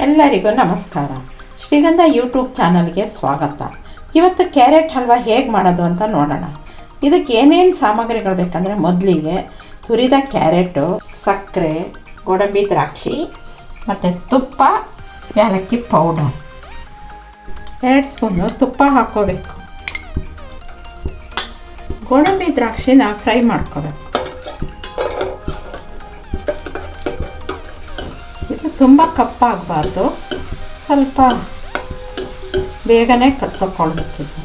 ಎಲ್ಲರಿಗೂ ನಮಸ್ಕಾರ. ಶ್ರೀಗಂಧ ಯೂಟ್ಯೂಬ್ ಚಾನಲ್ಗೆ ಸ್ವಾಗತ. ಇವತ್ತು ಕ್ಯಾರೆಟ್ ಹಲ್ವಾ ಹೇಗೆ ಮಾಡೋದು ಅಂತ ನೋಡೋಣ. ಇದಕ್ಕೆ ಏನೇನು ಸಾಮಗ್ರಿಗಳು ಬೇಕಂದರೆ, ಮೊದಲಿಗೆ ತುರಿದ ಕ್ಯಾರೆಟು, ಸಕ್ಕರೆ, ಗೋಡಂಬಿ ದ್ರಾಕ್ಷಿ ಮತ್ತು ತುಪ್ಪ, ಏಲಕ್ಕಿ ಪೌಡರ್. 2 ಸ್ಪೂನು ತುಪ್ಪ ಹಾಕ್ಕೋಬೇಕು. ಗೋಡಂಬಿ ದ್ರಾಕ್ಷಿನ ಫ್ರೈ ಮಾಡ್ಕೋಬೇಕು. ಇದು ತುಂಬ ಕಪ್ಪಾಗಬಾರ್ದು, ಸ್ವಲ್ಪ ಬೇಗನೆ ಕತ್ತೊಳ್ಬೇಕಿತ್ತು.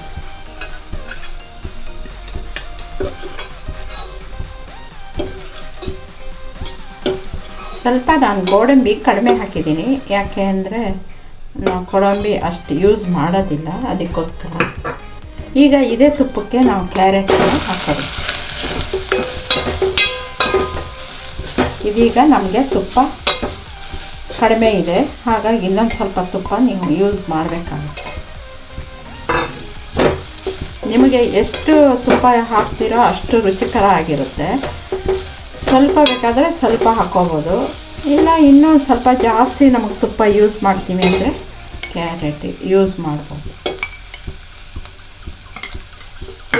ಸ್ವಲ್ಪ ನಾನು ಗೋಡಂಬಿ ಕಡಿಮೆ ಹಾಕಿದ್ದೀನಿ, ಯಾಕೆ ಅಂದರೆ ನಾವು ಗೋಡಂಬಿ ಅಷ್ಟು ಯೂಸ್ ಮಾಡೋದಿಲ್ಲ, ಅದಕ್ಕೋಸ್ಕರ. ಈಗ ಇದೇ ತುಪ್ಪಕ್ಕೆ ನಾವು ಕ್ಯಾರೆಟನ್ನು ಹಾಕೋದು. ಇದೀಗ ನಮಗೆ ತುಪ್ಪ ಕಡಿಮೆ ಇದೆ, ಹಾಗಾಗಿ ಇನ್ನೊಂದು ಸ್ವಲ್ಪ ತುಪ್ಪ ನೀವು ಯೂಸ್ ಮಾಡಬೇಕಾಗುತ್ತೆ. ನಿಮಗೆ ಎಷ್ಟು ತುಪ್ಪ ಹಾಕ್ತೀರೋ ಅಷ್ಟು ರುಚಿಕರ ಆಗಿರುತ್ತೆ. ಸ್ವಲ್ಪ ಬೇಕಾದರೆ ಸ್ವಲ್ಪ ಹಾಕ್ಕೋಬೋದು, ಇಲ್ಲ ಇನ್ನೂ ಸ್ವಲ್ಪ ಜಾಸ್ತಿ ನಮಗೆ ತುಪ್ಪ ಯೂಸ್ ಮಾಡ್ತೀವಿ ಅಂದರೆ ಕ್ಯಾರೆಟ್ ಯೂಸ್ ಮಾಡ್ಬೋದು.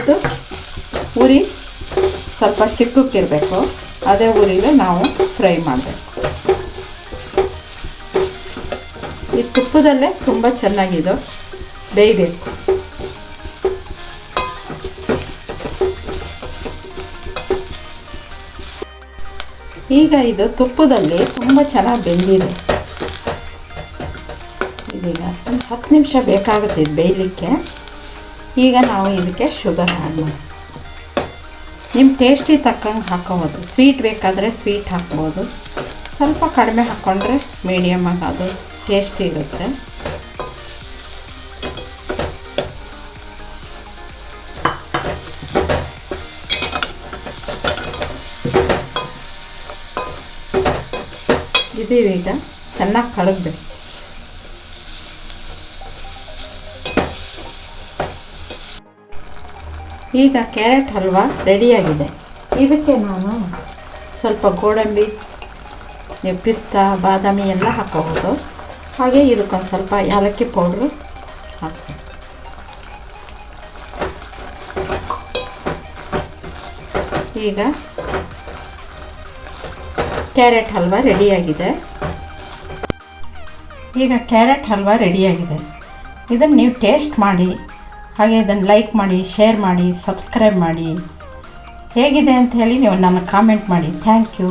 ಇದು ಉರಿ ಸ್ವಲ್ಪ ಚಿಕ್ಕಕ್ಕಿರಬೇಕು, ಅದೇ ಉರಿಲೇ ನಾವು ಫ್ರೈ ಮಾಡಬೇಕು. ಈ ತುಪ್ಪದಲ್ಲೇ ತುಂಬ ಚೆನ್ನಾಗಿದು ಬೇಯಬೇಕು. ಈಗ ಇದು ತುಪ್ಪದಲ್ಲಿ ತುಂಬ ಚೆನ್ನಾಗಿ ಬೆಂದಿದೆ. ಇದೀಗ ಒಂದು 10 ನಿಮಿಷ ಬೇಕಾಗುತ್ತೆ ಇದು ಬೇಯಲಿಕ್ಕೆ. ಈಗ ನಾವು ಇದಕ್ಕೆ ಶುಗರ್ ಆ್ಯಡ್ ಮಾಡಿ, ನಿಮ್ಮ ಟೇಸ್ಟಿಗೆ ತಕ್ಕಂಗೆ ಹಾಕೋಬೋದು. ಸ್ವೀಟ್ ಬೇಕಾದರೆ ಸ್ವೀಟ್ ಹಾಕ್ಬೋದು, ಸ್ವಲ್ಪ ಕಡಿಮೆ ಹಾಕ್ಕೊಂಡ್ರೆ ಮೀಡಿಯಮಾಗಿ ಅದು ಟೇಸ್ಟಿ ಇರುತ್ತೆ. ಇದು ಈಗ ಚೆನ್ನಾಗಿ ಕರಗಬೇಕು. ಈಗ ಕ್ಯಾರೆಟ್ ಹಲ್ವಾ ರೆಡಿಯಾಗಿದೆ. ಇದಕ್ಕೆ ನಾನು ಸ್ವಲ್ಪ ಗೋಡಂಬಿ, ಪಿಸ್ತಾ, ಬಾದಾಮಿ ಎಲ್ಲ ಹಾಕೋಬೋದು. ಹಾಗೆ ಇದಕ್ಕೊಂದು ಸ್ವಲ್ಪ ಏಲಕ್ಕಿ ಪೌಡ್ರು ಹಾಕ್ತೀನಿ. ಈಗ ಕ್ಯಾರೆಟ್ ಹಲ್ವಾ ರೆಡಿಯಾಗಿದೆ. ಇದನ್ನು ನೀವು ಟೇಸ್ಟ್ ಮಾಡಿ, ಹಾಗೆ ಇದನ್ನು ಲೈಕ್ ಮಾಡಿ, ಶೇರ್ ಮಾಡಿ, ಸಬ್ಸ್ಕ್ರೈಬ್ ಮಾಡಿ. ಹೇಗಿದೆ ಅಂತ ಹೇಳಿ ನೀವು ನನಗೆ ಕಾಮೆಂಟ್ ಮಾಡಿ. Thank you.